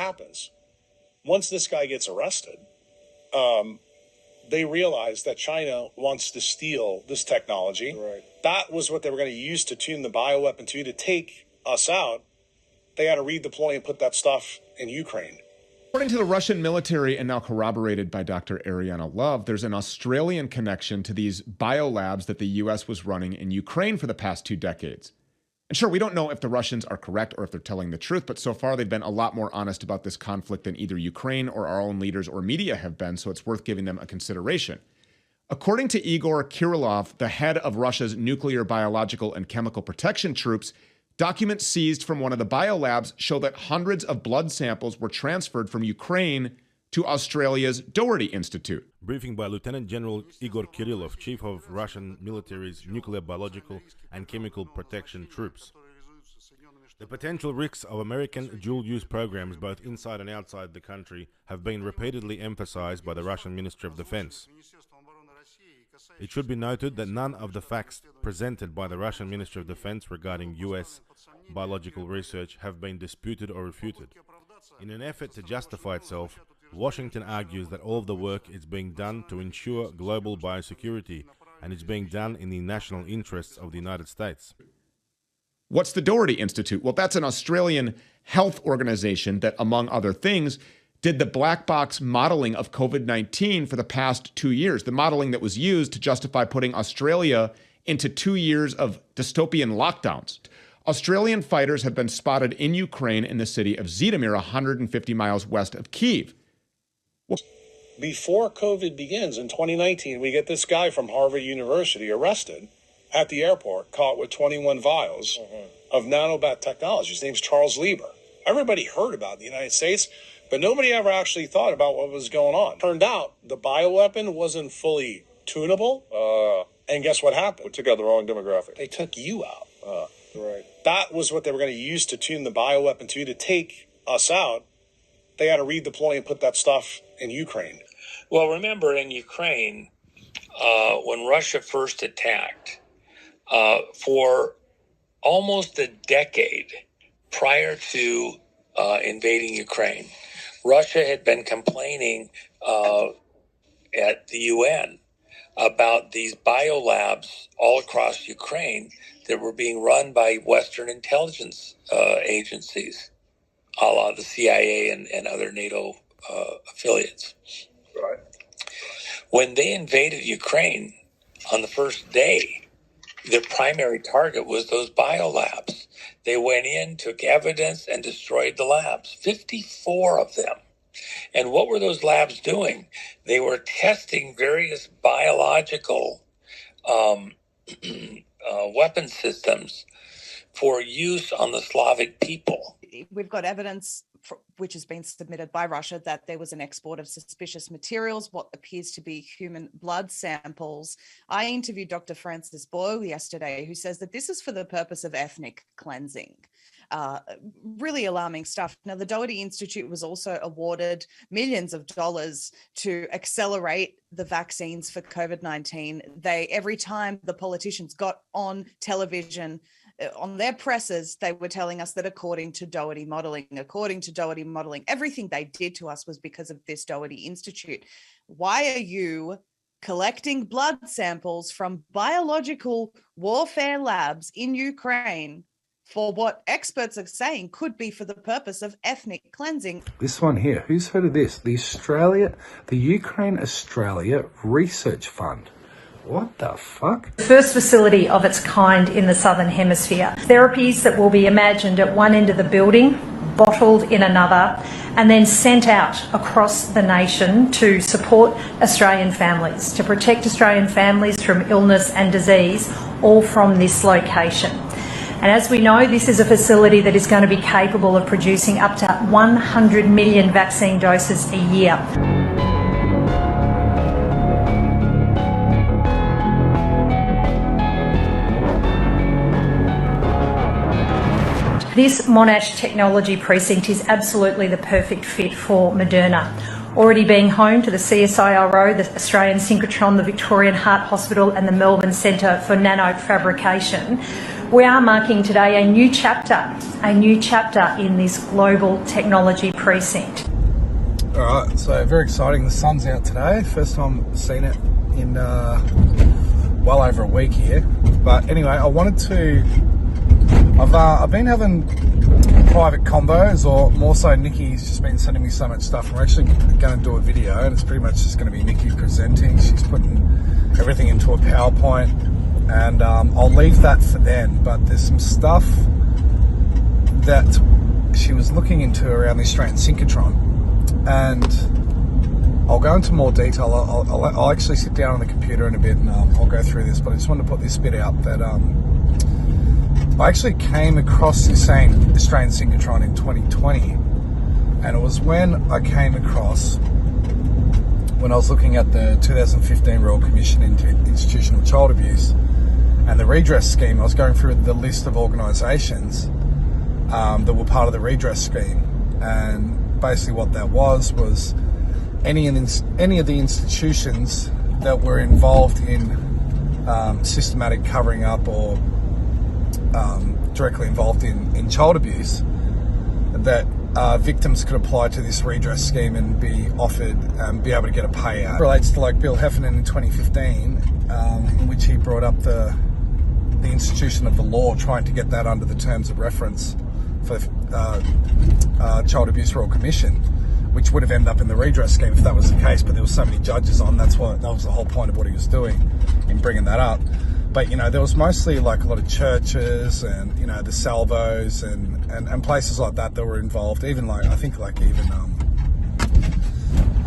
happens? Once this guy gets arrested, they realize that China wants to steal this technology. Right. That was what they were going to use to tune the bioweapon to take us out. They had to redeploy and put that stuff in Ukraine. According to the Russian military, and now corroborated by Dr. Ariana Love, there's an Australian connection to these biolabs that the U.S. was running in Ukraine for the past 2 decades. And sure, we don't know if the Russians are correct or if they're telling the truth, but so far they've been a lot more honest about this conflict than either Ukraine or our own leaders or media have been, so it's worth giving them a consideration. According to Igor Kirilov, the head of Russia's nuclear, biological, and chemical protection troops, documents seized from one of the biolabs show that hundreds of blood samples were transferred from Ukraine to Australia's Doherty Institute. Briefing by Lieutenant General Igor Kirillov, Chief of Russian military's nuclear, biological, and chemical protection troops. The potential risks of American dual-use programs both inside and outside the country have been repeatedly emphasized by the Russian Ministry of Defense. It should be noted that none of the facts presented by the Russian Ministry of Defense regarding U.S. biological research have been disputed or refuted. In an effort to justify itself, Washington argues that all of the work is being done to ensure global biosecurity and is being done in the national interests of the United States. What's the Doherty Institute? Well, that's an Australian health organization that, among other things, did the black box modeling of COVID-19 for the past 2 years, the modeling that was used to justify putting Australia into 2 years of dystopian lockdowns. Australian fighters have been spotted in Ukraine in the city of Zhytomyr, 150 miles west of Kyiv. Before COVID begins in 2019, we get this guy from Harvard University arrested at the airport, caught with 21 vials of nanobat technology. His name's Charles Lieber. Everybody heard about it in the United States, but nobody ever actually thought about what was going on. Turned out the bioweapon wasn't fully tunable, and guess what happened? We took out the wrong demographic. They took you out. Right. That was what they were going to use to tune the bioweapon to take us out. They had to redeploy and put that stuff in Ukraine. Well, remember in Ukraine, when Russia first attacked, for almost a decade prior to invading Ukraine, Russia had been complaining at the UN about these biolabs all across Ukraine that were being run by Western intelligence agencies, a la the CIA and other NATO affiliates. Right. When they invaded Ukraine on the first day, their primary target was those biolabs. They went in, took evidence, and destroyed the labs, 54 of them. And what were those labs doing? They were testing various biological weapon systems for use on the Slavic people. We've got evidence which has been submitted by Russia that there was an export of suspicious materials, what appears to be human blood samples. I interviewed Dr. Francis Boyle yesterday, who says that this is for the purpose of ethnic cleansing. Really alarming stuff. Now, the Doherty Institute was also awarded millions of dollars to accelerate the vaccines for COVID-19. Every time the politicians got on television, on their presses, they were telling us that according to Doherty modeling, everything they did to us was because of this Doherty Institute. Why are you collecting blood samples from biological warfare labs in Ukraine for what experts are saying could be for the purpose of ethnic cleansing? This one here, who's heard of this? The Ukraine-Australia Research Fund. What the fuck? The first facility of its kind in the Southern Hemisphere. Therapies that will be imagined at one end of the building, bottled in another, and then sent out across the nation to support Australian families, to protect Australian families from illness and disease, all from this location. And as we know, this is a facility that is going to be capable of producing up to 100 million vaccine doses a year. This Monash Technology Precinct is absolutely the perfect fit for Moderna. Already being home to the CSIRO, the Australian Synchrotron, the Victorian Heart Hospital and the Melbourne Centre for Nanofabrication, We are marking today a new chapter in this global technology precinct. All right, so very exciting. The sun's out today. First time I've seen it in well over a week here. But anyway, I wanted to. I've been having private combos, or more so, Nikki's just been sending me so much stuff. We're actually going to do a video, and it's pretty much just going to be Nikki presenting. She's putting everything into a PowerPoint, and I'll leave that for then. But there's some stuff that she was looking into around the Australian synchrotron, and I'll go into more detail. I'll actually sit down on the computer in a bit, and I'll go through this. But I just wanted to put this bit out that I actually came across the same Australian synchrotron in 2020, and it was when I came across, when I was looking at the 2015 Royal Commission into Institutional Child Abuse and the redress scheme. I was going through the list of organisations that were part of the redress scheme, and basically what that was any of the institutions that were involved in systematic covering up or directly involved in child abuse, that victims could apply to this redress scheme and be offered be able to get a payout. It relates to like Bill Heffernan in 2015, in which he brought up the institution of the law, trying to get that under the terms of reference for Child Abuse Royal Commission, which would have ended up in the redress scheme if that was the case. But there were so many judges on. That was the whole point of what he was doing in bringing that up. But, you know, there was mostly like a lot of churches and, you know, the salvos and places like that were involved. Even like, I think like even,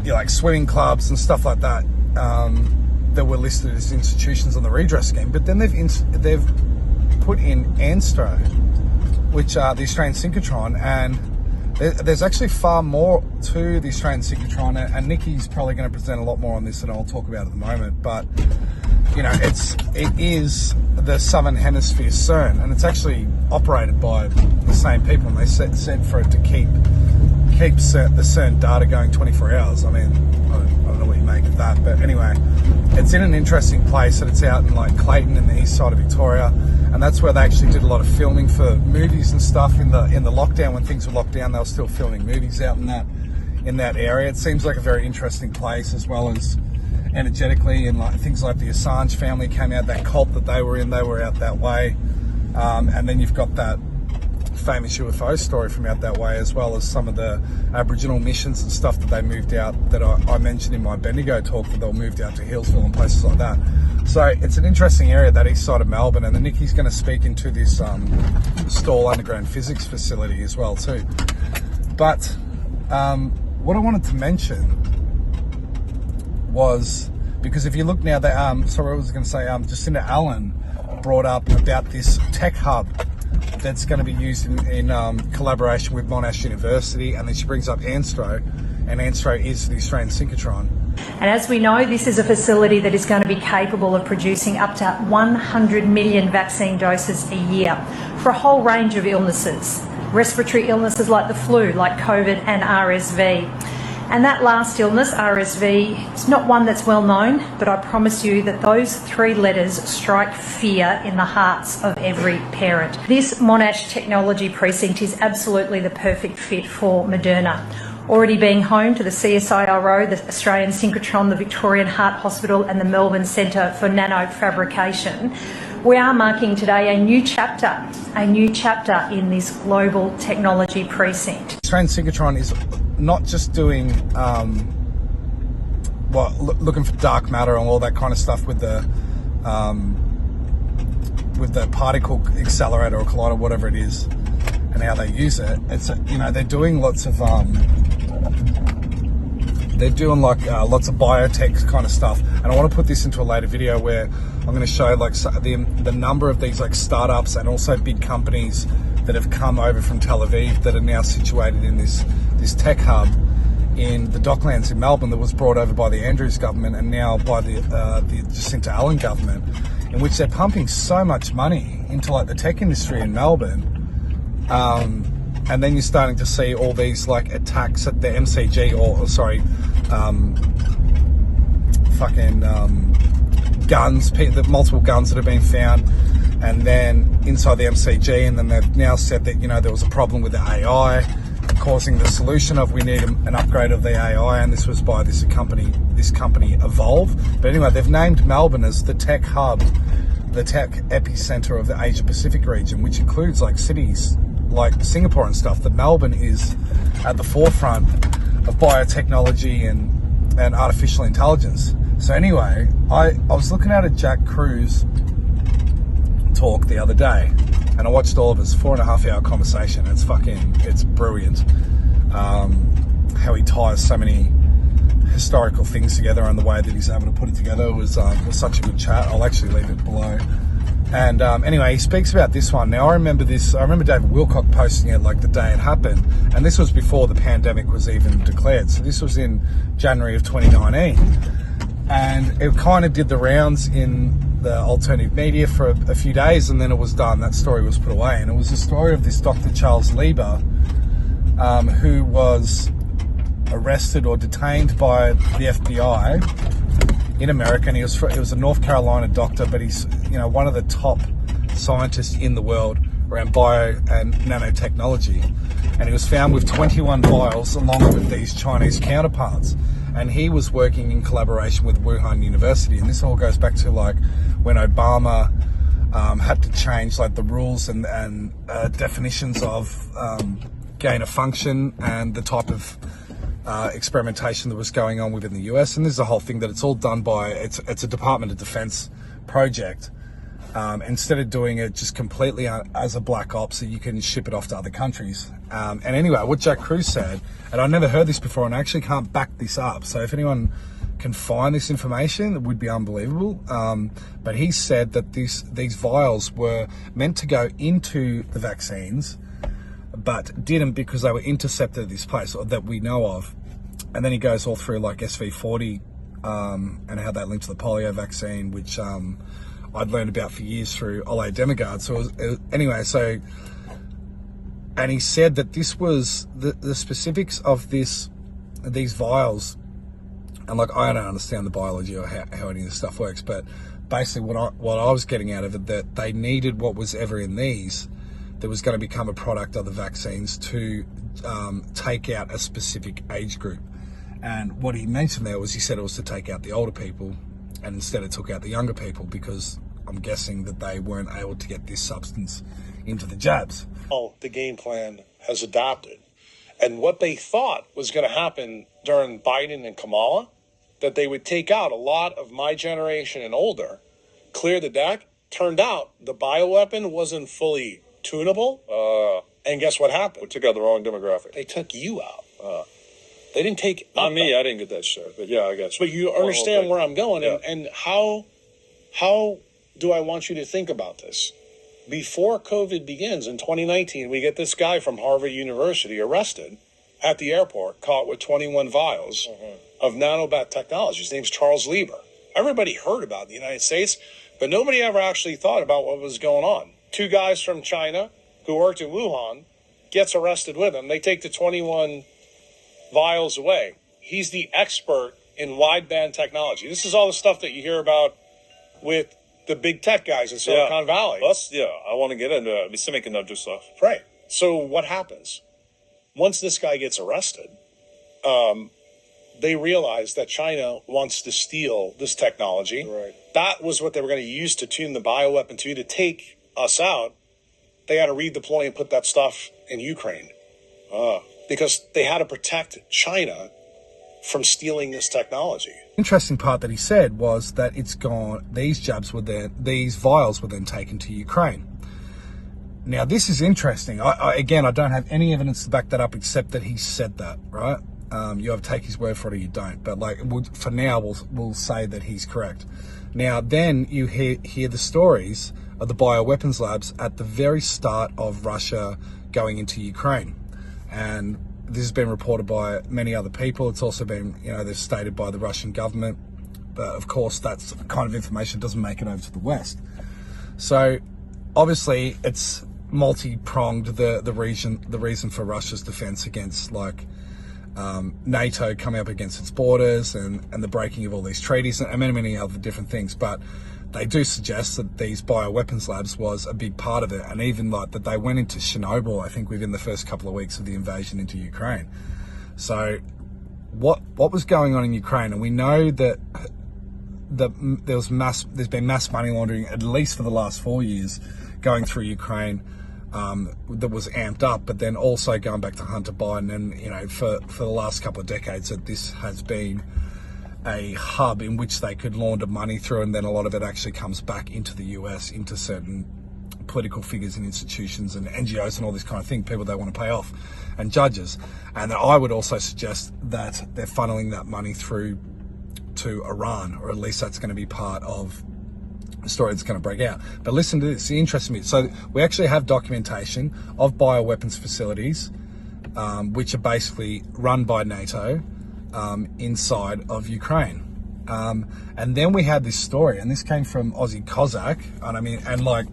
like swimming clubs and stuff like that, that were listed as institutions on the redress scheme. But then they've put in ANSTRO, which are the Australian synchrotron, and there's actually far more to the Australian synchrotron, and Nikki's probably going to present a lot more on this than I'll talk about at the moment. But you know, it is the Southern Hemisphere CERN, and it's actually operated by the same people, and they said for it to keep the CERN data going 24 hours. I mean, I don't know what you make of that, but anyway, it's in an interesting place, that it's out in like Clayton in the east side of Victoria, and that's where they actually did a lot of filming for movies and stuff in the lockdown. When things were locked down, they were still filming movies out in that area. It seems like a very interesting place, as well as energetically, and like things like the Assange family came out, that cult that they were in, they were out that way, and then you've got that famous UFO story from out that way, as well as some of the Aboriginal missions and stuff that they moved out, that I mentioned in my Bendigo talk, that they were moved out to Hillsville and places like that. So it's an interesting area, that east side of Melbourne, and then Nikki's going to speak into this Stawell underground physics facility as well too. But what I wanted to mention was, because if you look now, sorry, I was going to say, Jacinda Allen brought up about this tech hub that's going to be used in collaboration with Monash University, and then she brings up ANSTRO, and ANSTRO is the Australian synchrotron. And as we know, this is a facility that is going to be capable of producing up to 100 million vaccine doses a year for a whole range of illnesses, respiratory illnesses like the flu, like COVID and RSV. And that last illness, RSV, is not one that's well known, but I promise you that those three letters strike fear in the hearts of every parent. This Monash Technology Precinct is absolutely the perfect fit for Moderna. Already being home to the CSIRO, the Australian Synchrotron, the Victorian Heart Hospital and the Melbourne Centre for Nanofabrication, we are marking today a new chapter in this global technology precinct. Australian Synchrotron is not just doing looking for dark matter and all that kind of stuff with the particle accelerator or collider, whatever it is, and how they use it. It's, you know, they're doing lots of lots of biotech kind of stuff, and I want to put this into a later video where I'm going to show like the number of these like startups and also big companies that have come over from Tel Aviv that are now situated in this tech hub in the Docklands in Melbourne, that was brought over by the Andrews government and now by the Jacinda Allen government, in which they're pumping so much money into like the tech industry in Melbourne. And then you're starting to see all these like attacks at the MCG, guns, the multiple guns that have been found, and then inside the MCG, and then they've now said that, you know, there was a problem with the AI causing the solution of we need an upgrade of the AI, and this was by this company Evolve. But anyway, they've named Melbourne as the tech hub, the tech epicenter of the Asia Pacific region, which includes like cities like Singapore and stuff. That Melbourne is at the forefront of biotechnology and artificial intelligence. So anyway, I was looking at a Jack Cruz talk the other day, and I watched all of his 4.5 hour conversation. It's brilliant. How he ties so many historical things together and the way that he's able to put it together was such a good chat. I'll actually leave it below. And anyway, he speaks about this one. Now, I remember David Wilcock posting it like the day it happened, and this was before the pandemic was even declared. So this was in January of 2019. And it kind of did the rounds in the alternative media for a few days, and then it was done. That story was put away. And it was the story of this Dr. Charles Lieber, who was arrested or detained by the FBI in America. And he was a North Carolina doctor, but he's, you know, one of the top scientists in the world around bio and nanotechnology. And he was found with 21 vials along with these Chinese counterparts. And he was working in collaboration with Wuhan University. And this all goes back to like when Obama had to change like the rules and definitions of gain of function and the type of experimentation that was going on within the US. And this is a whole thing that it's all done by, it's a Department of Defense project. Instead of doing it just completely as a black ops so you can ship it off to other countries. And anyway, what Jack Cruz said, and I never heard this before and I actually can't back this up. So if anyone can find this information, it would be unbelievable. But he said that these vials were meant to go into the vaccines, but didn't because they were intercepted at this place, or that we know of. And then he goes all through like SV40 and how that linked to the polio vaccine, which I'd learned about for years through Ole Demigard. So anyway, and he said that this was the specifics of these vials. And like, I don't understand the biology or how any of this stuff works, but basically what I was getting out of it, that they needed what was ever in these that was going to become a product of the vaccines to take out a specific age group. And what he mentioned there was, he said it was to take out the older people, and instead it took out the younger people because I'm guessing that they weren't able to get this substance into the jabs. Oh, the game plan has adopted. And what they thought was going to happen during Biden and Kamala, that they would take out a lot of my generation and older, clear the deck. Turned out the bioweapon wasn't fully tunable. And guess what happened? We took out the wrong demographic. They took you out. They didn't take... Not me, I didn't get that shit. But yeah, I guess. But you understand where I'm going. Yeah. And how do I want you to think about this? Before COVID begins in 2019, we get this guy from Harvard University arrested at the airport, caught with 21 vials of nanobot technology. His name's Charles Lieber. Everybody heard about it in the United States, but nobody ever actually thought about what was going on. 2 guys from China who worked in Wuhan gets arrested with him. They take the 21 vials away. He's the expert in wideband technology. This is all the stuff that you hear about with the big tech guys in Silicon Valley. I want to get into the semiconductor stuff. Right. So what happens? Once this guy gets arrested, they realize that China wants to steal this technology. Right. That was what they were going to use to tune the bioweapon to take us out. They had to redeploy and put that stuff in Ukraine. Because they had to protect China from stealing this technology. Interesting part that he said was that it's gone. These vials were then taken to Ukraine. Now this is interesting. I don't have any evidence to back that up except that he said that. Right? You have to take his word for it or you don't. But for now, we'll say that he's correct. Now then you hear the stories of the bioweapons labs at the very start of Russia going into Ukraine. And this has been reported by many other people. It's also been, they've stated by the Russian government. But of course, that's the kind of information that doesn't make it over to the West. So obviously it's multi-pronged, the reason for Russia's defense against NATO coming up against its borders and the breaking of all these treaties and many other different things. But they do suggest that these bioweapons labs was a big part of it, and even like that they went into Chernobyl, I think, within the first couple of weeks of the invasion into Ukraine. So what was going on in Ukraine? And we know that there's been mass money laundering, at least for the last 4 years, going through Ukraine, that was amped up, but then also going back to Hunter Biden, and for the last couple of decades, that this has been a hub in which they could launder money through, and then a lot of it actually comes back into the US, into certain political figures and institutions and NGOs and all this kind of thing, people they want to pay off, and judges. And I would also suggest that they're funneling that money through to Iran, or at least that's going to be part of the story that's going to break out. But listen to this, the interesting bit. So we actually have documentation of bioweapons facilities, which are basically run by NATO, inside of Ukraine. And then we had this story, and this came from Aussie Cossack, and like,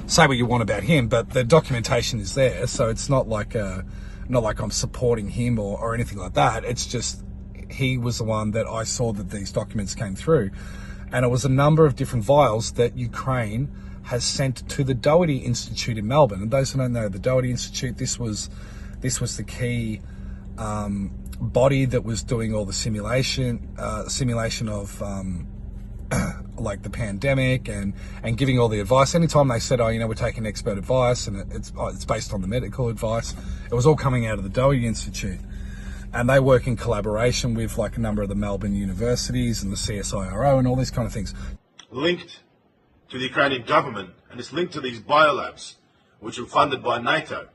say what you want about him, but the documentation is there, so it's not like I'm supporting him or anything like that. It's just, he was the one that I saw that these documents came through, and it was a number of different vials that Ukraine has sent to the Doherty Institute in Melbourne. And those who don't know, the Doherty Institute, this was the key body that was doing all the simulation of like the pandemic and giving all the advice. Anytime they said, we're taking expert advice, and it's based on the medical advice, it was all coming out of the Doherty Institute. And they work in collaboration with like a number of the Melbourne universities and the CSIRO and all these kind of things. Linked to the Ukrainian government, and it's linked to these biolabs, which are funded by NATO.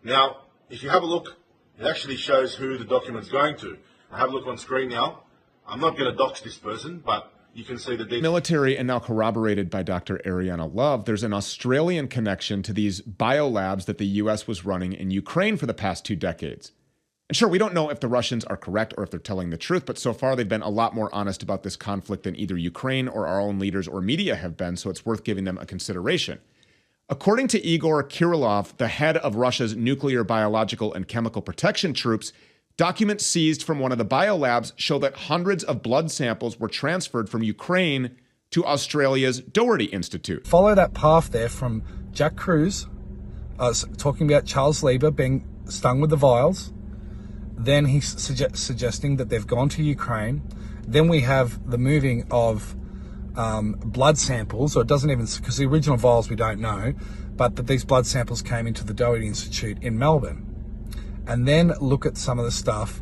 Now, if you have a look, it actually shows who the document's going to. I have a look on screen now. I'm not going to dox this person, but you can see the details. Military, and now corroborated by Dr. Ariana Love, there's an Australian connection to these biolabs that the US was running in Ukraine for the past 2 decades. And sure, we don't know if the Russians are correct or if they're telling the truth, but so far they've been a lot more honest about this conflict than either Ukraine or our own leaders or media have been, so it's worth giving them a consideration. According to Igor Kirillov, the head of Russia's nuclear, biological, and chemical protection troops, documents seized from one of the biolabs show that hundreds of blood samples were transferred from Ukraine to Australia's Doherty Institute. Follow that path there from Jack Cruz, talking about Charles Lieber being stung with the vials. Then he's suggesting that they've gone to Ukraine. Then we have the moving of blood samples, or it doesn't even, because the original vials we don't know, but that these blood samples came into the Doherty Institute in Melbourne. And then look at some of the stuff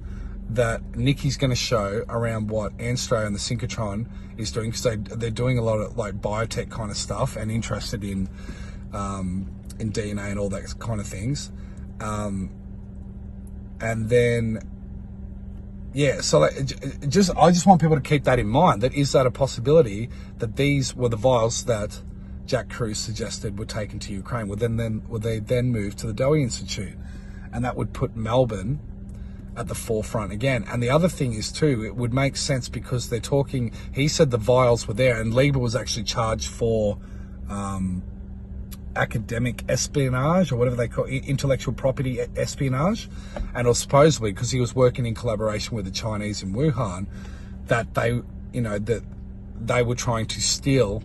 that Nikki's going to show around what Anstro and the synchrotron is doing, because they're doing a lot of like biotech kind of stuff and interested in DNA and all that kind of things. And then, yeah, so I just want people to keep that in mind. That is that a possibility that these were the vials that Jack Cruz suggested were taken to Ukraine? Would they then move to the Doherty Institute? And that would put Melbourne at the forefront again. And the other thing is too, it would make sense because they're talking, he said the vials were there, and Lieber was actually charged for academic espionage, or whatever they call it, intellectual property espionage. And it was supposedly because he was working in collaboration with the Chinese in Wuhan, that they were trying to steal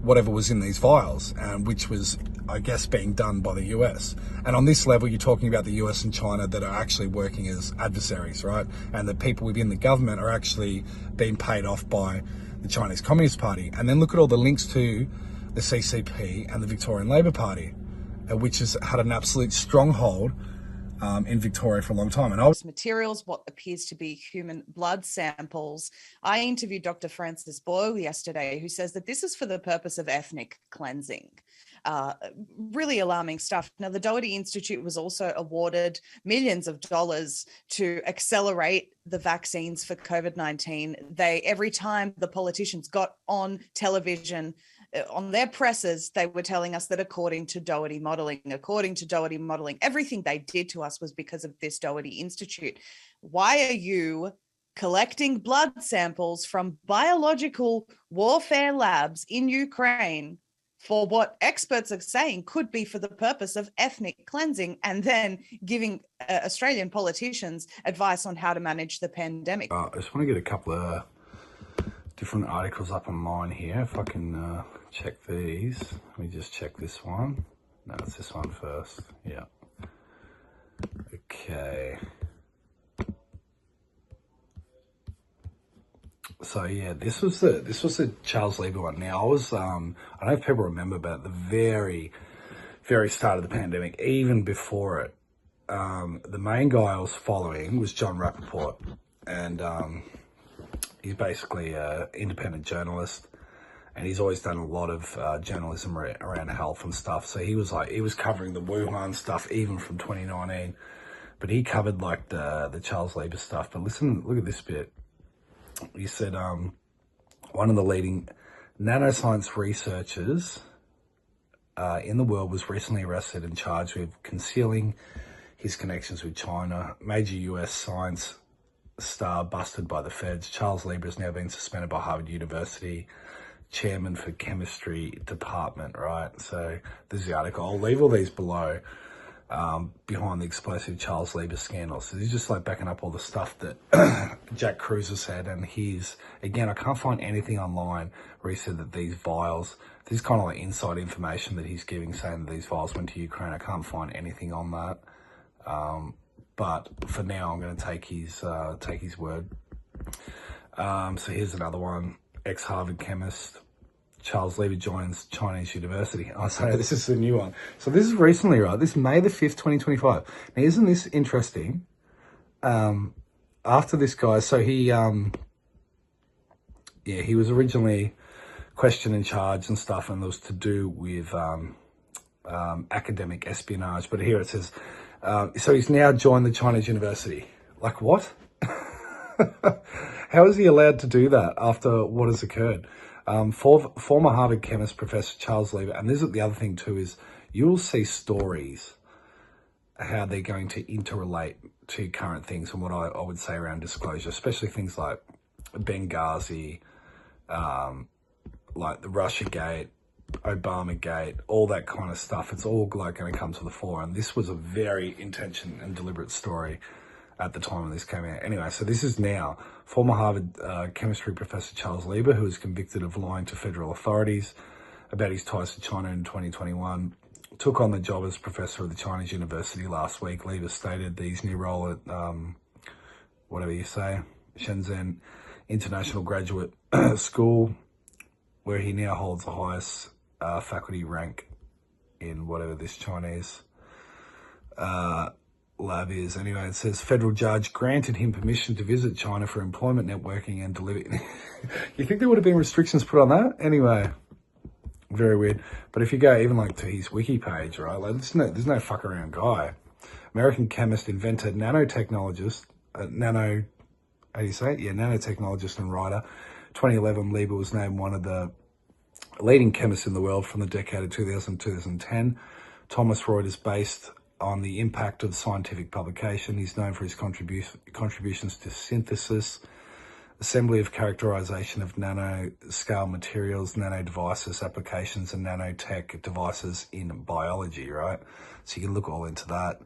whatever was in these vials, which was, I guess, being done by the US. And on this level, you're talking about the US and China that are actually working as adversaries, right? And the people within the government are actually being paid off by the Chinese Communist Party. And then look at all the links to the CCP and the Victorian Labor Party, which has had an absolute stronghold in Victoria for a long time. And materials, what appears to be human blood samples. I interviewed Dr. Francis Boyle yesterday, who says that this is for the purpose of ethnic cleansing. Really alarming stuff. Now, the Doherty Institute was also awarded millions of dollars to accelerate the vaccines for COVID-19. Every time the politicians got on television, on their presses, they were telling us that according to Doherty modeling, everything they did to us was because of this Doherty Institute. Why are you collecting blood samples from biological warfare labs in Ukraine for what experts are saying could be for the purpose of ethnic cleansing, and then giving Australian politicians advice on how to manage the pandemic? I just want to get a couple of different articles up on mine here. If I can check these. Let me just check this one. No, it's this one first. Yeah. Okay. So yeah, this was the Charles Lieber one. Now I don't know if people remember, but at the very start of the pandemic, even before it, the main guy I was following was John Rappaport, and he's basically an independent journalist, and he's always done a lot of journalism around health and stuff. So he was covering the Wuhan stuff even from 2019, but he covered like the Charles Lieber stuff. But listen, look at this bit. He said one of the leading nanoscience researchers in the world was recently arrested and charged with concealing his connections with China. Major US science star busted by the feds. Charles Lieber has now been suspended by Harvard University, chairman for chemistry department, right? So this is the article. I'll leave all these below. Behind the explosive Charles Lieber scandal. So he's just like backing up all the stuff that Jack Cruiser said. And again, I can't find anything online where he said that these vials, this is kind of like inside information that he's giving, saying that these vials went to Ukraine. I can't find anything on that. But for now, I'm going to take his word. So here's another one. Ex-Harvard chemist Charles Lieber joins Chinese University. Oh, sorry, this is a new one. So this is recently, right? This is May the 5th, 2025. Now, isn't this interesting? After this guy, so he was originally questioned and charged and stuff, and it was to do with academic espionage. But here it says, so he's now joined the Chinese University. Like, what? How is he allowed to do that after what has occurred? Former Harvard chemist Professor Charles Lieber, and this is the other thing too, is you'll see stories how they're going to interrelate to current things and what I would say around disclosure, especially things like Benghazi, like the Russia Gate, Obama Gate, all that kind of stuff. It's all like going to come to the fore, and this was a very intentional and deliberate story at the time when this came out. Anyway, so this is now former Harvard chemistry professor Charles Lieber, who was convicted of lying to federal authorities about his ties to China in 2021, took on the job as professor of the Chinese University last week. Lieber stated that his new role at, Shenzhen International Graduate School, where he now holds the highest faculty rank in whatever this Chinese lab is. Anyway, it says federal judge granted him permission to visit China for employment networking and delivery. You think there would have been restrictions put on that? Anyway, very weird. But if you go even like to his wiki page, right, like there's no fuck around guy. American chemist, inventor, nanotechnologist, nanotechnologist and writer. 2011, Lieber was named one of the leading chemists in the world from the decade of 2000-2010. Thomas Reuters based on the impact of scientific publication. He's known for his contributions to synthesis, assembly of characterization of nanoscale materials, nano devices, applications, and nanotech devices in biology, right? So you can look all into that.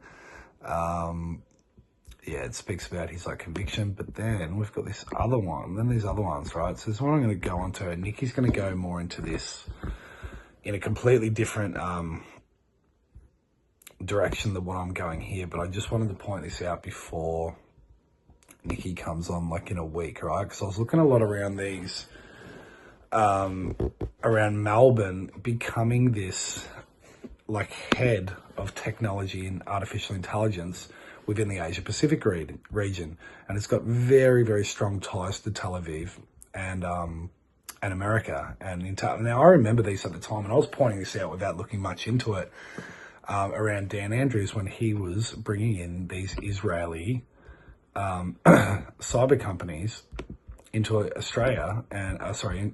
It speaks about his conviction, but then we've got this other one, then these other ones, right? So this one I'm going to go on to, and Nikki's going to go more into this in a completely different direction than what I'm going here, but I just wanted to point this out before Nikki comes on in a week, right? Because I was looking a lot around these, around Melbourne becoming this head of technology and artificial intelligence within the Asia Pacific region, and it's got very, very strong ties to Tel Aviv and America. And now I remember these at the time, and I was pointing this out without looking much into it. Around Dan Andrews, when he was bringing in these Israeli cyber companies into Australia and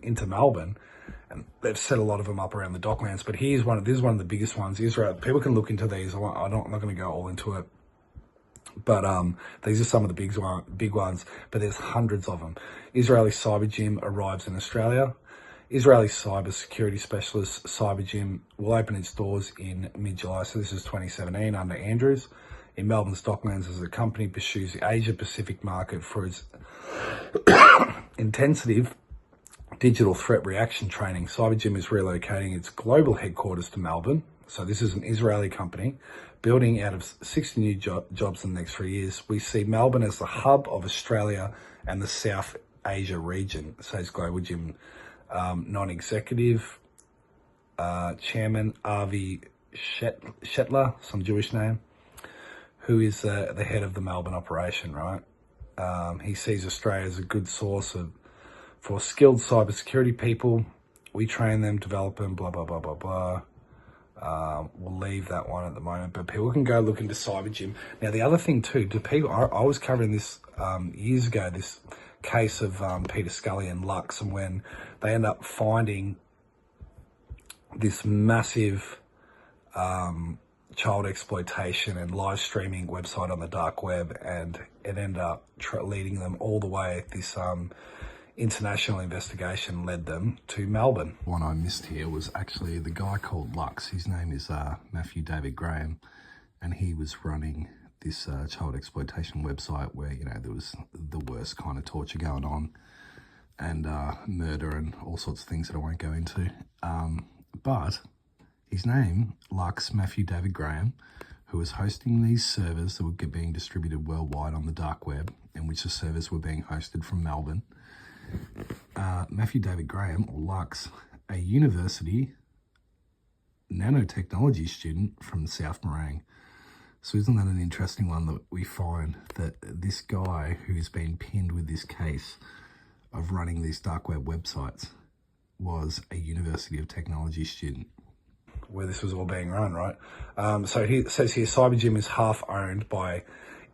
into Melbourne, and they've set a lot of them up around the Docklands. But this is one of the biggest ones. Israel. People can look into these. I'm not going to go all into it, but these are some of the big ones. But there's hundreds of them. Israeli Cyber Gym arrives in Australia. Israeli cyber security specialist CyberGym will open its doors in mid-July. So this is 2017 under Andrews. In Melbourne's Docklands, as the company pursues the Asia-Pacific market for its intensive digital threat reaction training. CyberGym is relocating its global headquarters to Melbourne. So this is an Israeli company building out of 60 new jobs in the next 3 years. We see Melbourne as the hub of Australia and the South Asia region, says Global Gym non-executive chairman Avi Shetler, some Jewish name, who is the head of the Melbourne operation, right? He sees Australia as a good source for skilled cybersecurity people. We train them, develop them, blah, blah, blah, blah, blah. We'll leave that one at the moment, but people can go look into CyberGym. Now, the other thing too, I was covering this years ago, this case of Peter Scully and Lux, and when they end up finding this massive child exploitation and live streaming website on the dark web, and it ended up leading them all the way. This international investigation led them to Melbourne. One I missed here was actually the guy called Lux. His name is Matthew David Graham, and he was running this child exploitation website where, you know, there was the worst kind of torture going on, and murder and all sorts of things that I won't go into. But his name, Lux Matthew David Graham, who was hosting these servers that were being distributed worldwide on the dark web, in which the servers were being hosted from Melbourne. Matthew David Graham, or Lux, a university nanotechnology student from South Morang. So isn't that an interesting one, that we find that this guy who's been pinned with this case of running these dark web websites was a University of Technology student, where this was all being run, right? So it says here, CyberGym is half owned by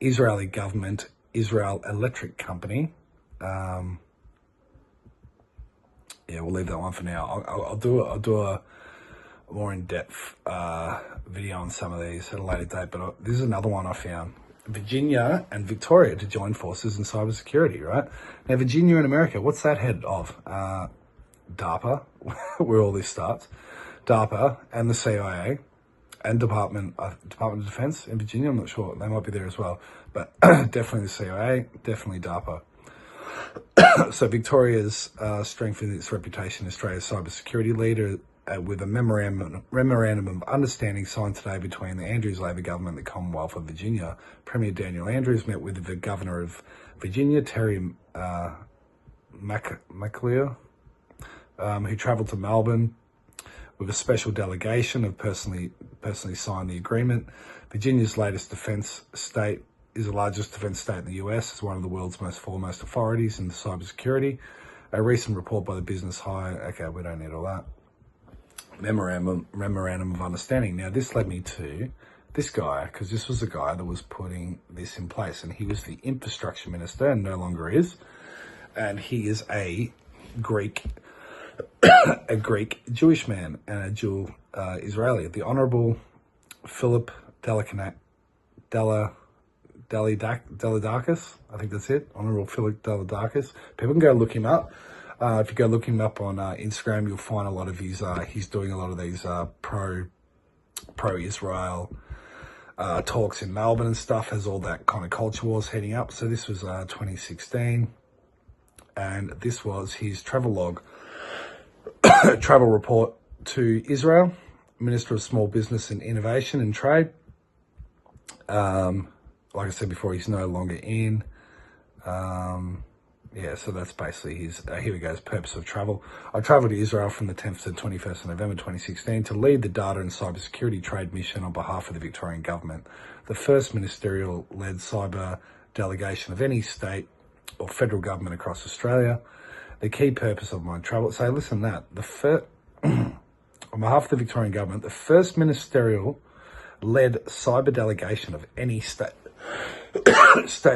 Israeli government, Israel Electric Company. Yeah, we'll leave that one for now. I'll do a more in-depth video on some of these at a later date, but this is another one I found. Virginia and Victoria to join forces in cybersecurity, right? Now, Virginia in America, what's that head of? DARPA, where all this starts. DARPA and the CIA and Department of Defense in Virginia. I'm not sure. They might be there as well. But definitely the CIA, definitely DARPA. So Victoria's strengthened its reputation as Australia's cybersecurity leader with a memorandum of understanding signed today between the Andrews Labor government and the Commonwealth of Virginia. Premier Daniel Andrews met with the Governor of Virginia, Terry McAleer, who travelled to Melbourne with a special delegation of personally signed the agreement. Virginia's latest defence state is the largest defence state in the US. It's one of the world's foremost authorities in cybersecurity. A recent report by the Business High, okay, we don't need all that. Memorandum of understanding. Now, this led me to this guy, because this was the guy that was putting this in place, and he was the infrastructure minister and no longer is. And he is a Greek Jewish man and a dual Israeli. The Honourable Philip Dalidakis, I think that's it. Honourable Philip Dalidakis. People can go look him up. If you go look him up on Instagram, you'll find a lot of his. He's doing a lot of these pro-Israel talks in Melbourne and stuff. Has all that kind of culture wars heading up. So this was 2016, and this was his travel log, travel report to Israel. Minister of Small Business and Innovation and Trade. Like I said before, he's no longer in. Yeah, so that's basically his, here we go, his purpose of travel. I travelled to Israel from the 10th to 21st of November 2016 to lead the data and cybersecurity trade mission on behalf of the Victorian government, the first ministerial-led cyber delegation of any state or federal government across Australia. The key purpose of my travel, so listen to that, on behalf of the Victorian government, the first ministerial-led cyber delegation of any state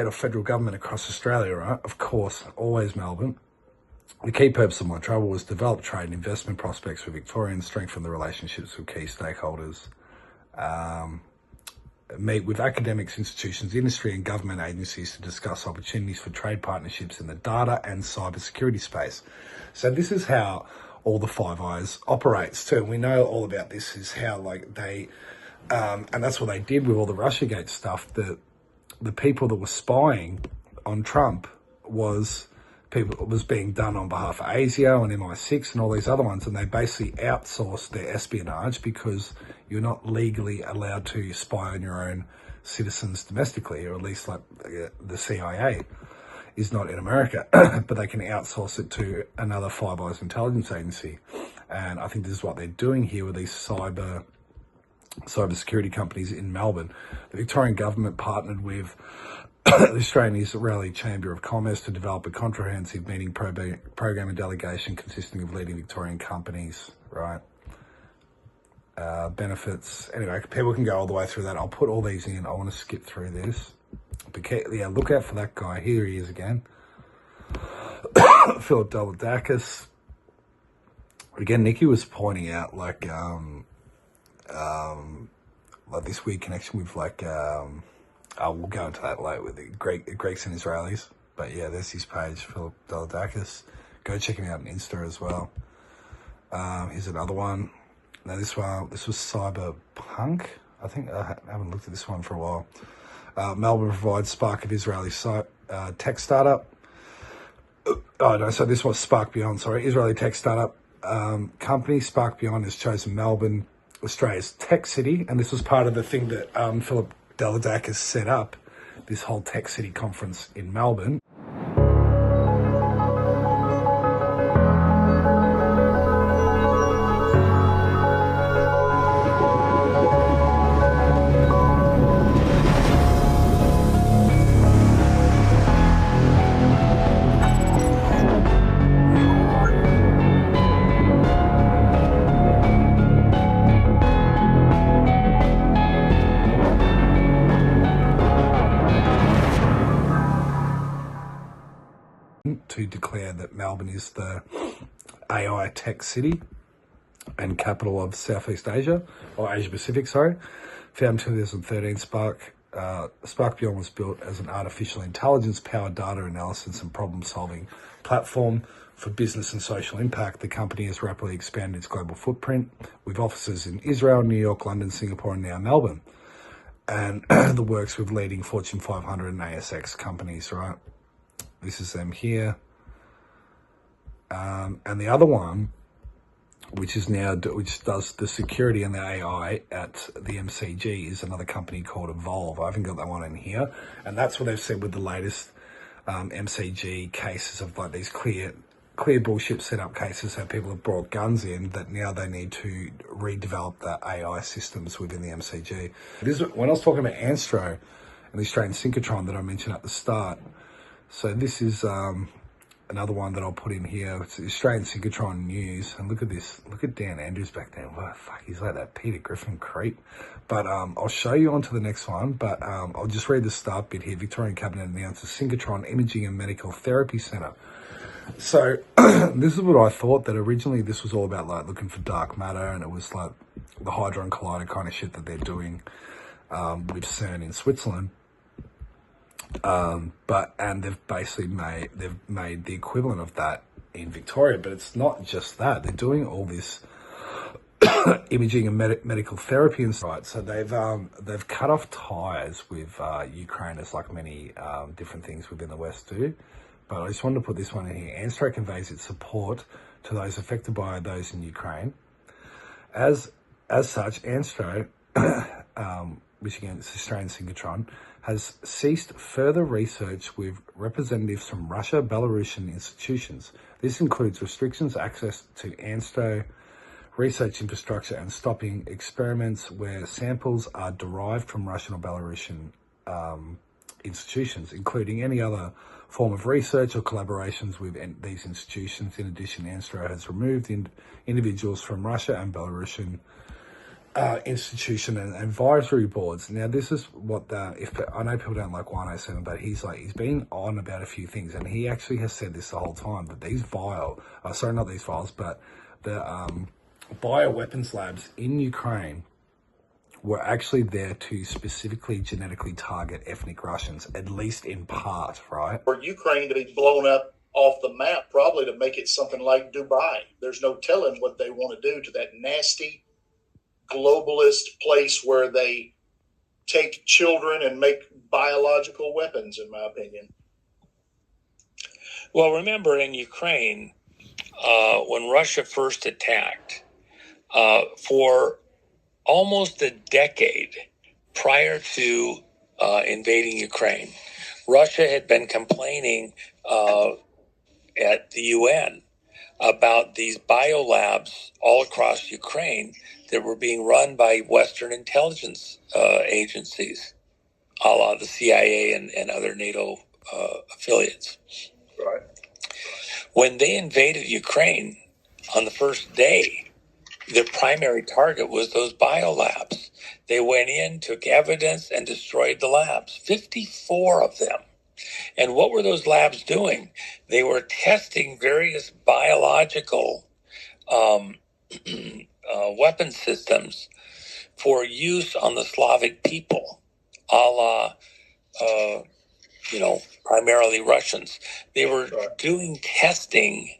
or federal government across Australia, right? Of course, always Melbourne. The key purpose of my travel was to develop trade and investment prospects for Victorians, strengthen the relationships with key stakeholders, meet with academics, institutions, industry and government agencies to discuss opportunities for trade partnerships in the data and cybersecurity space. So this is how all the Five Eyes operates too. We know all about this, is how like they, and that's what they did with all the Russiagate stuff, that the people that were spying on Trump was It was being done on behalf of ASIO and MI6 and all these other ones, and they basically outsourced their espionage because you're not legally allowed to spy on your own citizens domestically, or at least like the CIA is not in America, but they can outsource it to another Five Eyes intelligence agency. And I think this is what they're doing here with these cyber security companies in Melbourne. The Victorian government partnered with the Australian-Israeli Chamber of Commerce to develop a comprehensive meeting program and delegation consisting of leading Victorian companies, right? Benefits. Anyway, people can go all the way through that. I'll put all these in. I want to skip through this. But yeah, look out for that guy. Here he is again. Philip Dalidakis. Again, Nikki was pointing out like this weird connection with we'll go into that later with the Greeks and Israelis. But yeah, there's his page, Philip Dalidakis. Go check him out on Insta as well. Here's another one. Now this was Cyberpunk. I think I haven't looked at this one for a while. Melbourne provides spark of Israeli tech startup. Oh no, so this was Spark Beyond. Sorry, Israeli tech startup company Spark Beyond has chosen Melbourne, Australia's tech city, and this was part of the thing that Philip Dalidakis set up, this whole tech city conference in Melbourne. To declare that Melbourne is the AI tech city and capital of Southeast Asia, or Asia Pacific, sorry. Founded in 2013, Spark Beyond was built as an artificial intelligence-powered data analysis and problem-solving platform for business and social impact. The company has rapidly expanded its global footprint with offices in Israel, New York, London, Singapore, and now Melbourne. And the works with leading Fortune 500 and ASX companies, right? This is them here. And the other one, which does the security and the AI at the MCG, is another company called Evolve. I haven't got that one in here. And that's what they've said with the latest MCG cases of like these clear bullshit setup cases how people have brought guns in, that now they need to redevelop the AI systems within the MCG. When I was talking about Anstro and the Australian synchrotron that I mentioned at the start, so this is another one that I'll put in here. It's the Australian Synchrotron News. And look at this. Look at Dan Andrews back there. What the fuck, he's like that Peter Griffin creep. But I'll show you on to the next one. But I'll just read the start bit here. Victorian Cabinet announces Synchrotron Imaging and Medical Therapy Centre. So this is what I thought, that originally this was all about like looking for dark matter, and it was like the Hadron Collider kind of shit that they're doing with CERN in Switzerland. And they've basically made the equivalent of that in Victoria, but it's not just that. They're doing all this imaging and medical therapy and stuff. Right, so they've cut off ties with Ukraine, as like many different things within the West do. But I just wanted to put this one in here. Anstro conveys its support to those affected by those in Ukraine. As such, Anstro, which again is Australian Synchrotron, has ceased further research with representatives from Russia, Belarusian institutions. This includes restrictions access to Anstro research infrastructure and stopping experiments where samples are derived from Russian or Belarusian institutions, including any other form of research or collaborations with these institutions. In addition, Anstro has removed individuals from Russia and Belarusian institution and advisory boards. Now, this is what I know people don't like 107, but he's been on about a few things, and he actually has said this the whole time, that these the bioweapons labs in Ukraine were actually there to specifically genetically target ethnic Russians, at least in part, right? For Ukraine to be blown up off the map, probably to make it something like Dubai. There's no telling what they want to do to that nasty globalist place where they take children and make biological weapons, in my opinion. Well, remember in Ukraine, when Russia first attacked, for almost a decade prior to invading Ukraine, Russia had been complaining at the UN about these biolabs all across Ukraine that were being run by Western intelligence agencies, a la the CIA and other NATO affiliates. Right. When they invaded Ukraine on the first day, their primary target was those biolabs. They went in, took evidence, and destroyed the labs, 54 of them. And what were those labs doing? They were testing various biological weapon systems for use on the Slavic people, a la, primarily Russians. They were doing testing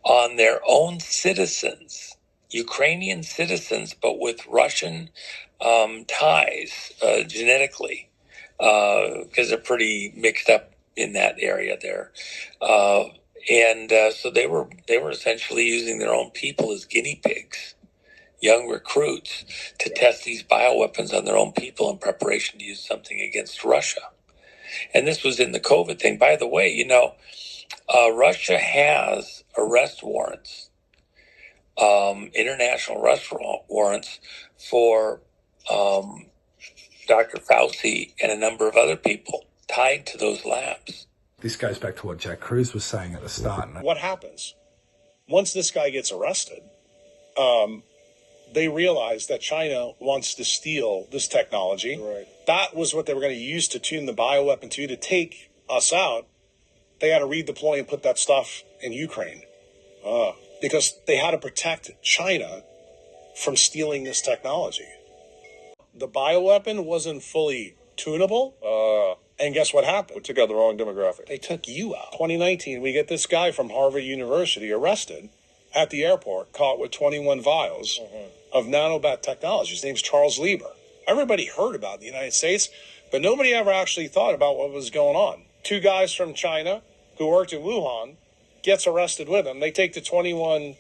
on their own citizens, Ukrainian citizens, but with Russian ties genetically, because they're pretty mixed up in that area there. So they were essentially using their own people as guinea pigs, young recruits, to test these bioweapons on their own people in preparation to use something against Russia. And this was in the COVID thing. By the way, Russia has arrest warrants, international arrest warrants for Dr. Fauci and a number of other people tied to those labs. This goes back to what Jack Cruz was saying at the start. What happens? Once this guy gets arrested, they realize that China wants to steal this technology. Right. That was what they were going to use to tune the bioweapon to take us out. They had to redeploy and put that stuff in Ukraine because they had to protect China from stealing this technology. The bioweapon wasn't fully tunable. And guess what happened? We took out the wrong demographic. They took you out. 2019, we get this guy from Harvard University arrested at the airport, caught with 21 vials of nanobat technology. His name's Charles Lieber. Everybody heard about it in the United States, but nobody ever actually thought about what was going on. 2 guys from China who worked in Wuhan gets arrested with him. They take the 21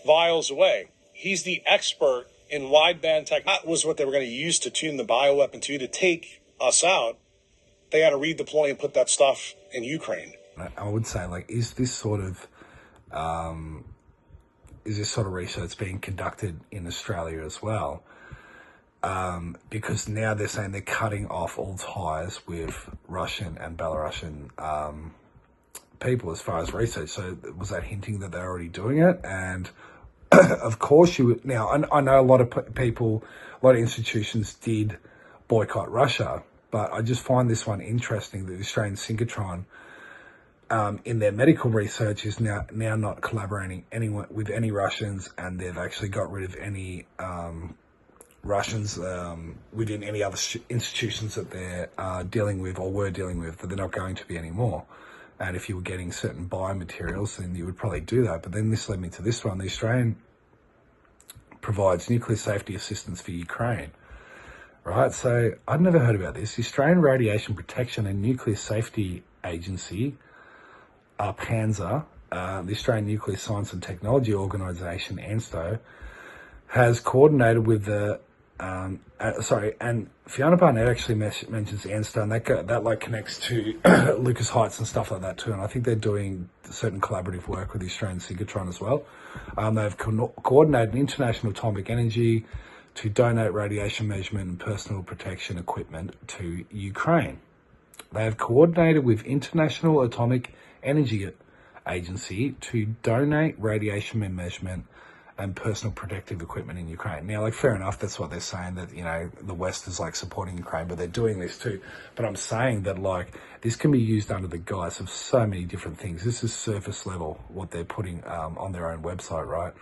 vials away. He's the expert in wideband tech. That was what they were going to use to tune the bioweapon to take us out. They had to redeploy and put that stuff in Ukraine. I would say, is this sort of research being conducted in Australia as well? Because now they're saying they're cutting off all ties with Russian and Belarusian people as far as research. So was that hinting that they're already doing it? And of course you would. Now, I know a lot of people, a lot of institutions did boycott Russia, but I just find this one interesting that the Australian synchrotron in their medical research is now not collaborating with any Russians, and they've actually got rid of any Russians within any other institutions that they're dealing with or were dealing with, that they're not going to be anymore. And if you were getting certain biomaterials, then you would probably do that. But then this led me to this one. The Australian provides nuclear safety assistance for Ukraine. Right, so I'd never heard about this. The Australian Radiation Protection and Nuclear Safety Agency, PANZA, the Australian Nuclear Science and Technology Organisation, ANSTO, has coordinated with the, and Fiona Barnett actually mentions ANSTO, and that connects to Lucas Heights and stuff like that too. And I think they're doing certain collaborative work with the Australian synchrotron as well. They've coordinated international atomic energy to donate radiation measurement and personal protection equipment to Ukraine. They have coordinated with International Atomic Energy Agency to donate radiation measurement and personal protective equipment in Ukraine. Now, fair enough, that's what they're saying, that, the West is, supporting Ukraine, but they're doing this too. But I'm saying that, this can be used under the guise of so many different things. This is surface level, what they're putting on their own website, right?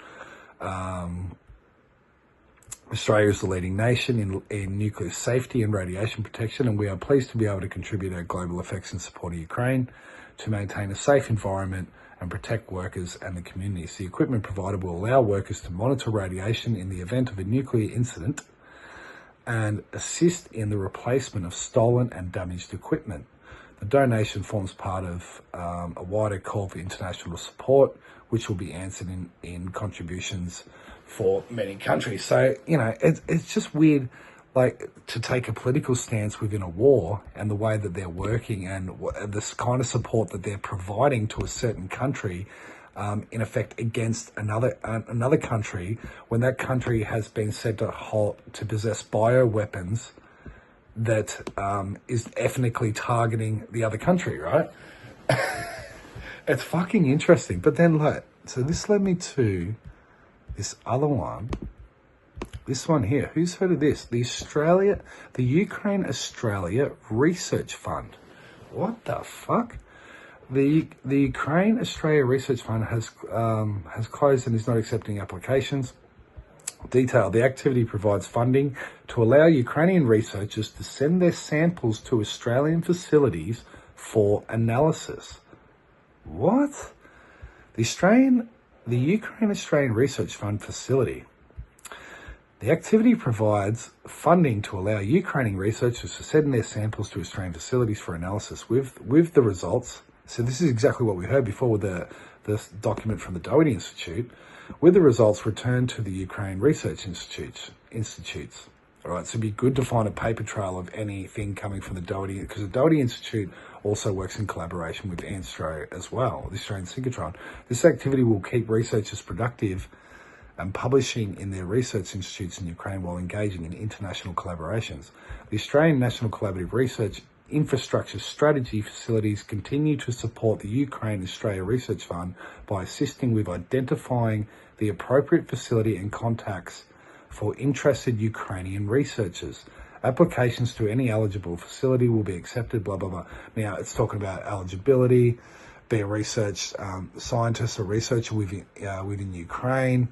Australia is the leading nation in nuclear safety and radiation protection, and we are pleased to be able to contribute our global effects in support of Ukraine to maintain a safe environment and protect workers and the communities. The equipment provided will allow workers to monitor radiation in the event of a nuclear incident and assist in the replacement of stolen and damaged equipment. The donation forms part of a wider call for international support, which will be answered in contributions for many countries. So, you know, it's just weird, like, to take a political stance within a war and the way that they're working and this kind of support that they're providing to a certain country, in effect against another country, when that country has been said to possess bioweapons that is ethnically targeting the other country, right? It's fucking interesting. But then, like, so this led me to this other one. This one here. Who's heard of this? The Ukraine-Australia Research Fund. What the fuck? The Ukraine-Australia Research Fund has closed and is not accepting applications. Detail: the activity provides funding to allow Ukrainian researchers to send their samples to Australian facilities for analysis. What? The Ukraine-Australian Research Fund facility. The activity provides funding to allow Ukrainian researchers to send their samples to Australian facilities for analysis with the results. So this is exactly what we heard before with the document from the Doherty Institute. With the results returned to the Ukraine Research Institutes. All right, so it'd be good to find a paper trail of anything coming from the Doherty, because the Doherty Institute also works in collaboration with ANSTRO as well, the Australian Synchrotron. This activity will keep researchers productive and publishing in their research institutes in Ukraine while engaging in international collaborations. The Australian National Collaborative Research Infrastructure Strategy facilities continue to support the Ukraine-Australia Research Fund by assisting with identifying the appropriate facility and contacts for interested Ukrainian researchers. Applications to any eligible facility will be accepted, blah, blah, blah. Now, it's talking about eligibility, be a research scientist or researcher within Ukraine.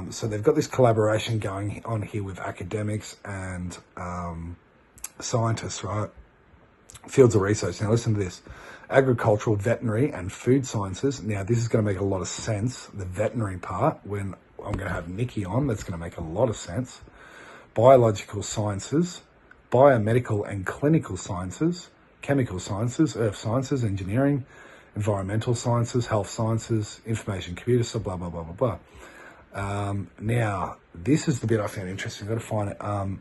So they've got this collaboration going on here with academics and scientists, right? Fields of research. Now listen to this. Agricultural, veterinary and food sciences. Now this is going to make a lot of sense. The veterinary part, when I'm going to have Nikki on, that's going to make a lot of sense. Biological sciences, biomedical and clinical sciences, chemical sciences, earth sciences, engineering, environmental sciences, health sciences, information computer, so blah, blah, blah, blah, blah. Now, this is the bit I found interesting. I've got to find it.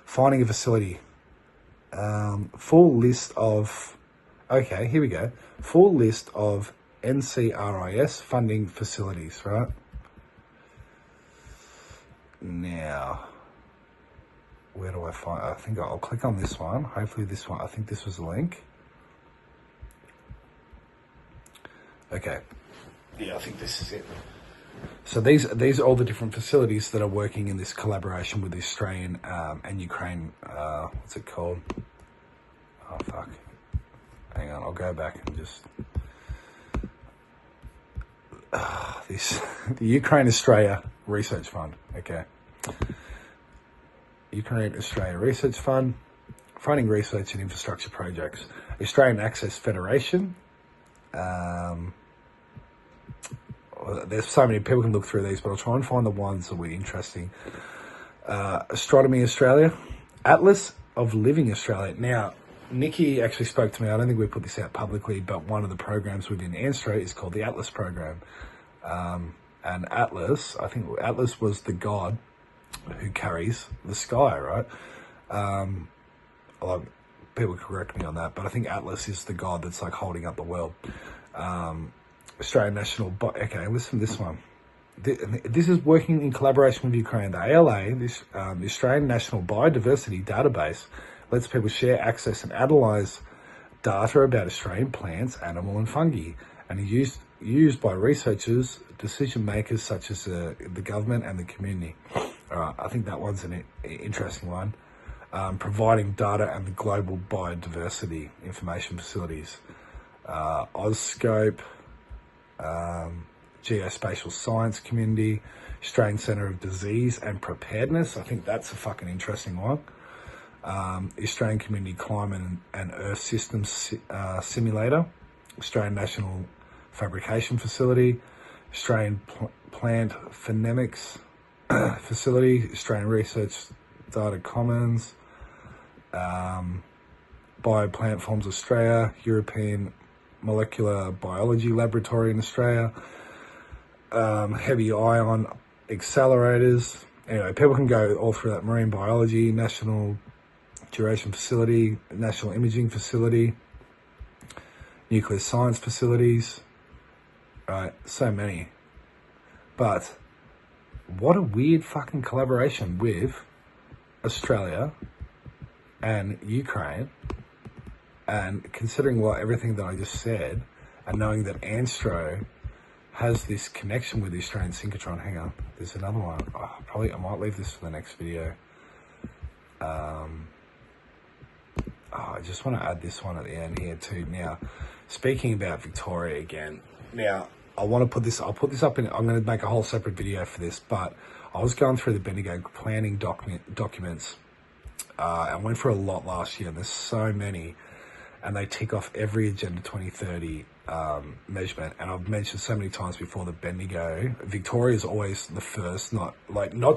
Finding a facility. Full list of, okay, here we go. Full list of NCRIS funding facilities, right? Now, where do I find, I think I'll click on this one. Hopefully this one, I think this was a link. Okay. Yeah, I think this is it. So these are all the different facilities that are working in this collaboration with the Australian and Ukraine, what's it called? Oh, fuck. Hang on, I'll go back and just... the Ukraine-Australia Research Fund, okay. Ukraine-Australia Research Fund, funding research and infrastructure projects. Australian Access Federation, there's so many people can look through these, but I'll try and find the ones that were interesting. Astronomy Australia, Atlas of Living Australia. Now, Nikki actually spoke to me. I don't think we put this out publicly, but one of the programs within ANSTRO is called the Atlas program. And Atlas, I think Atlas was the god who carries the sky, right? Although people correct me on that, but I think Atlas is the god that's like holding up the world. Australian National, okay, listen to this one. This is working in collaboration with Ukraine. The ALA, the Australian National Biodiversity Database, lets people share, access and analyse data about Australian plants, animal and fungi, and is used by researchers, decision makers such as the government and the community. All right, I think that one's an interesting one. Providing data and the global biodiversity information facilities. Ozscope, Geospatial Science Community, Australian Centre of Disease and Preparedness. I think that's a fucking interesting one. Australian Community Climate and Earth Systems Simulator, Australian National Fabrication Facility, Australian Plant Phonemics Facility, Australian Research Data Commons, Bioplatforms Australia, European Molecular Biology Laboratory in Australia, heavy ion accelerators. Anyway, people can go all through that. Marine biology, National Duration Facility, National Imaging Facility, nuclear science facilities, right? So many. But what a weird fucking collaboration with Australia and Ukraine. And considering everything that I just said, and knowing that Anstro has this connection with the Australian synchrotron. Hang on, there's another one. I might leave this for the next video. I just want to add this one at the end here too. Now, speaking about Victoria again. Now, I'll put this up in, I'm going to make a whole separate video for this, but I was going through the Bendigo planning documents. I went through a lot last year, and there's so many, and they tick off every Agenda 2030 measurement. And I've mentioned so many times before that Victoria is always the first, not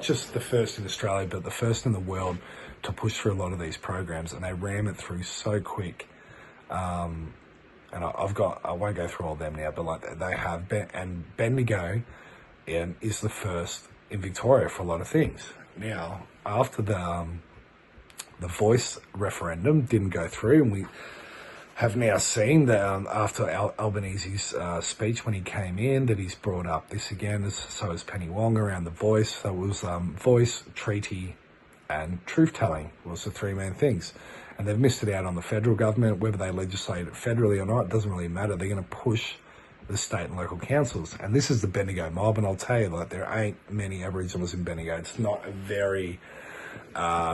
just the first in Australia, but the first in the world to push through a lot of these programs, and they ram it through so quick. And I won't go through all of them now, but they have, and Bendigo is the first in Victoria for a lot of things. Now, after the voice referendum didn't go through, and we have now seen that after Albanese's speech when he came in, that he's brought up this again, so has Penny Wong around the voice. So it was voice, treaty, and truth-telling was the three main things. And they've missed it out on the federal government. Whether they legislate it federally or not, it doesn't really matter. They're going to push the state and local councils. And this is the Bendigo mob, and I'll tell you, there ain't many Aboriginals in Bendigo. It's not a very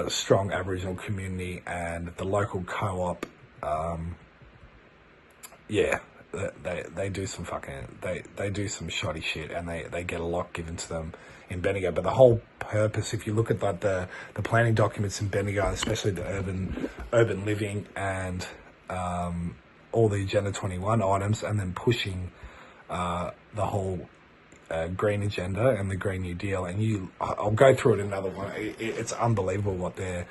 strong Aboriginal community, and the local co-op, they do some they do some shoddy shit, and they get a lot given to them in Bendigo. But the whole purpose, if you look at the planning documents in Bendigo, especially the urban living and all the Agenda 21 items, and then pushing the whole green agenda and the Green New Deal, and I'll go through it another one. It's unbelievable what they're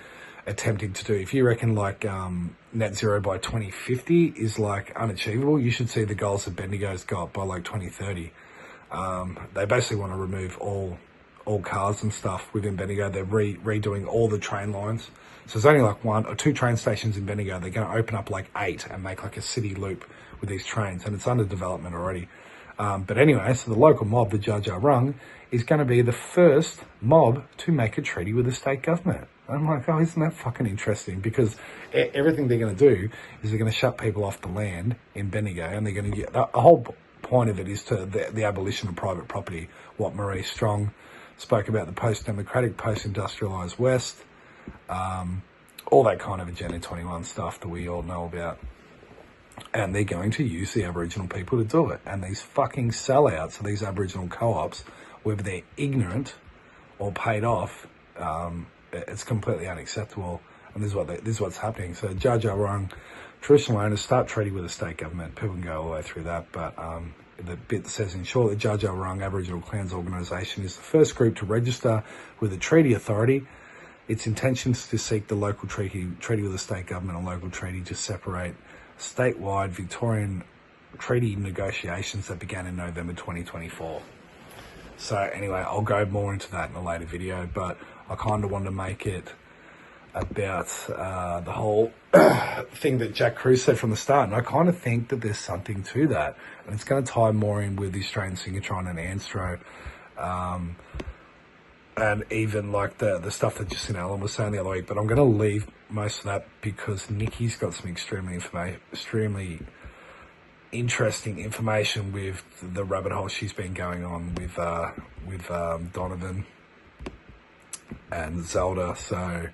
attempting to do. If you reckon net zero by 2050 is unachievable, you should see the goals that Bendigo's got by 2030. They basically want to remove all cars and stuff within Bendigo. They're redoing all the train lines. So there's only 1 or 2 train stations in Bendigo. They're going to open up 8 and make a city loop with these trains, and it's under development already. But anyway, so the local mob, the Dja Dja Wurrung, is going to be the first mob to make a treaty with the state government. I'm like, oh, isn't that fucking interesting? Because everything they're going to do is they're going to shut people off the land in Bendigo, and they're going to get the whole point of it is to the abolition of private property. What Marie Strong spoke about, the post-democratic, post-industrialised West, all that kind of Agenda 21 stuff that we all know about. And they're going to use the Aboriginal people to do it. And these fucking sellouts of these Aboriginal co-ops, whether they're ignorant or paid off, it's completely unacceptable. And this is what's happening. So Dja Dja Wurrung, traditional owners, start treaty with the state government. People can go all the way through that. But the bit that says, in short, the Dja Dja Wurrung Aboriginal Clans Organisation is the first group to register with the treaty authority. Its intention is to seek the local treaty with the state government, a local treaty to separate statewide Victorian treaty negotiations that began in November 2024. So anyway, I'll go more into that in a later video, but I kind of want to make it about the whole thing that Jack Cruz said from the start, and I kind of think that there's something to that, and it's going to tie more in with the Australian synchrotron and Anstro, and even the stuff that Jacinta Allen was saying the other week. But I'm going to leave most of that because Nikki's got some extremely interesting information with the rabbit hole she's been going on with Donovan and Zelda. So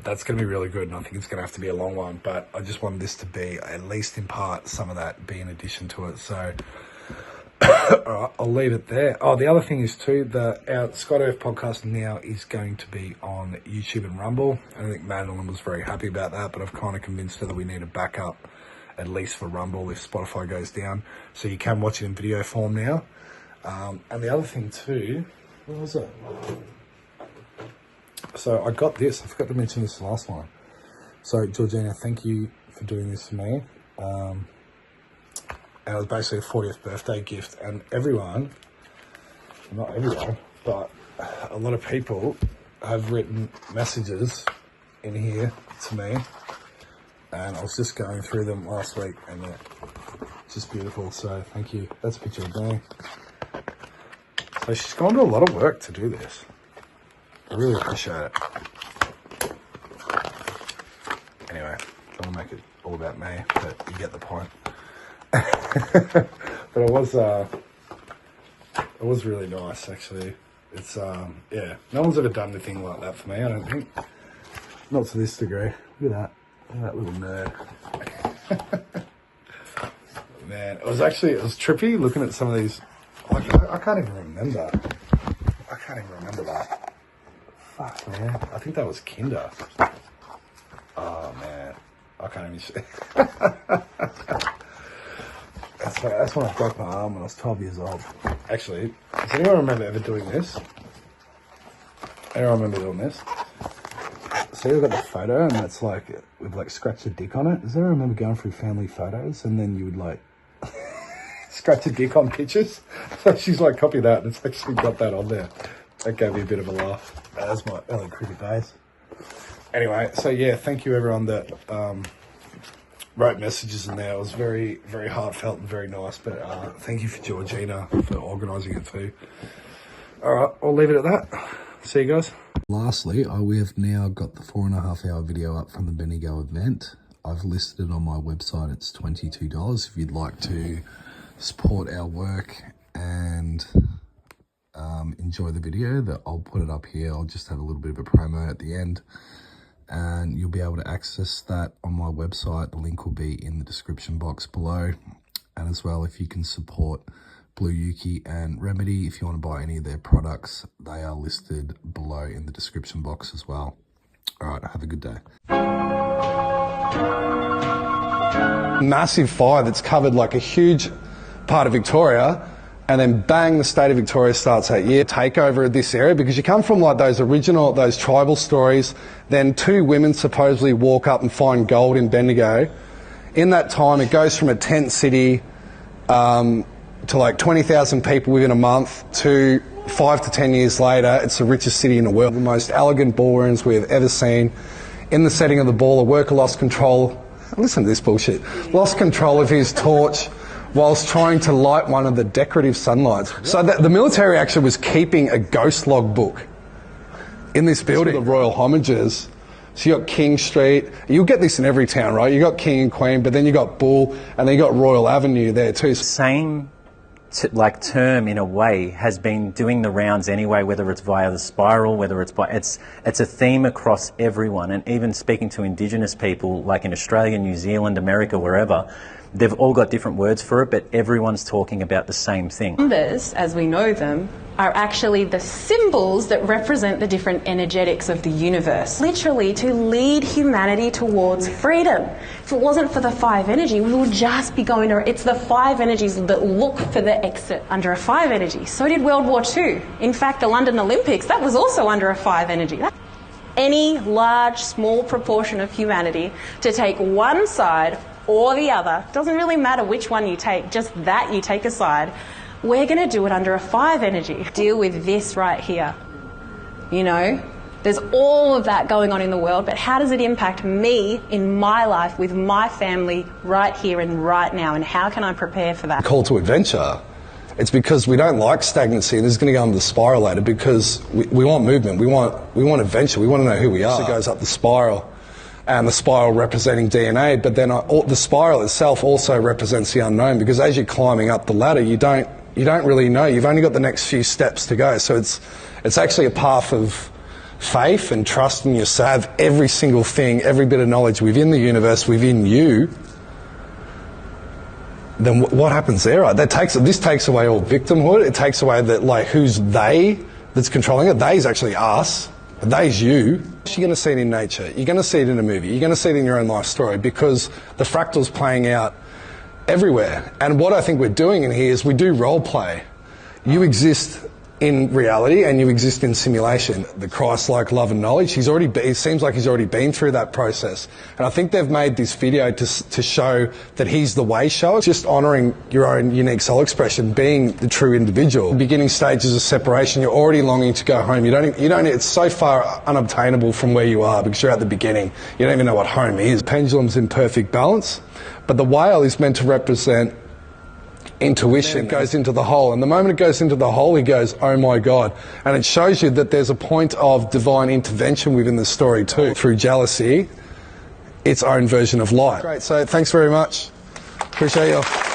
that's going to be really good, and I think it's going to have to be a long one. But I just wanted this to be, at least in part, some of that be in addition to it. So all right, I'll leave it there. Oh, the other thing is too, our Scott Earth podcast now is going to be on YouTube and Rumble. I think Madeline was very happy about that, but I've kind of convinced her that we need a backup, at least for Rumble, if Spotify goes down. So you can watch it in video form now. And the other thing too, what was it? So I got this. I forgot to mention this last one. So, Georgina, thank you for doing this for me. And it was basically a 40th birthday gift. And everyone, not everyone, but a lot of people have written messages in here to me. And I was just going through them last week, and they're just beautiful. So, thank you. That's a picture of me. So, she's gone to a lot of work to do this. I really appreciate it. Anyway, don't want to make it all about me, but you get the point. But it was really nice, actually. It's yeah, no one's ever done anything like that for me, I don't think. Not to this degree. Look at that little nerd. Man, it was trippy looking at some of these. I can't even remember. I can't even remember that. Fuck, man. I think that was Kinder. Oh, man. I can't even see. That's when I broke my arm when I was 12 years old. Actually, does anyone remember ever doing this? Anyone remember doing this? See, I've got the photo, and that's like, with like scratch a dick on it. Does anyone remember going through family photos, and then you would like scratch a dick on pictures? So she's like, copy that, and it's actually got that on there. That gave me a bit of a laugh. That was my early cricket days. Anyway, so yeah, thank you everyone that wrote messages in there. It was very, very heartfelt and very nice. But thank you for Georgina for organising it too. All right, I'll leave it at that. See you guys. Lastly, we have now got the 4.5 hour video up from the Bendigo event. I've listed it on my website. It's $22 if you'd like to support our work and enjoy the video. That I'll put it up here. I'll just have a little bit of a promo at the end, and you'll be able to access that on my website. The link will be in the description box below. And as well, if you can support Blue Yuki and Remedy, if you want to buy any of their products, they are listed below in the description box as well. All right, have a good day. Massive fire that's covered like a huge part of Victoria, and then bang, the state of Victoria starts that year takeover of this area, because you come from like those tribal stories. Then 2 women supposedly walk up and find gold in Bendigo. In that time, it goes from a tent city to like 20,000 people within a month to 5 to 10 years later, it's the richest city in the world. The most elegant ballrooms we've ever seen. In the setting of the ball, a worker lost control. Listen to this bullshit. Lost control of his torch whilst trying to light one of the decorative sunlights. So the military actually was keeping a ghost log book in this building. The royal homages. So you got King Street. You'll get this in every town, right? You got King and Queen, but then you got Bull, and then you got Royal Avenue there too. Same term in a way has been doing the rounds anyway, whether it's via the spiral, whether it's by it's a theme across everyone. And even speaking to Indigenous people like in Australia, New Zealand, America, wherever, they've all got different words for it, but everyone's talking about the same thing. Numbers, as we know them, are actually the symbols that represent the different energetics of the universe. Literally to lead humanity towards freedom. If it wasn't for the 5 energy, we would just be going to... It's the 5 energies that look for the exit under a 5 energy. So did World War II. In fact, the London Olympics, that was also under a 5 energy. Any large, small proportion of humanity to take one side or the other, doesn't really matter which one you take, just that you take a side, we're going to do it under a 5 energy. Deal with this right here. You know, there's all of that going on in the world, but how does it impact me in my life with my family right here and right now, and how can I prepare for that? Call to adventure. It's because we don't like stagnancy, and this is going to go into the spiral later, because we want movement, we want adventure, we want to know who we are. So it goes up the spiral. And the spiral representing DNA, but then the spiral itself also represents the unknown, because as you're climbing up the ladder, you don't really know. You've only got the next few steps to go. So it's actually a path of faith and trust in yourself. Every single thing, every bit of knowledge within the universe, within you. Then what happens there? Right? This takes away all victimhood. It takes away that like who's they that's controlling it. They's actually us. They's you. You're going to see it in nature. You're going to see it in a movie. You're going to see it in your own life story, because the fractal's playing out everywhere. And what I think we're doing in here is we do role play. You exist in reality and you exist in simulation. The Christ-like love and knowledge, it seems like he's already been through that process. And I think they've made this video to show that he's the way shower, just honouring your own unique soul expression, being the true individual. Beginning stages of separation, you're already longing to go home. It's so far unobtainable from where you are because you're at the beginning. You don't even know what home is. Pendulum's in perfect balance, but the whale is meant to represent intuition. It goes into the hole, and the moment it goes into the hole, he goes, oh my God. And it shows you that there's a point of divine intervention within the story too, through jealousy, its own version of light. Great, so thanks very much. Appreciate you.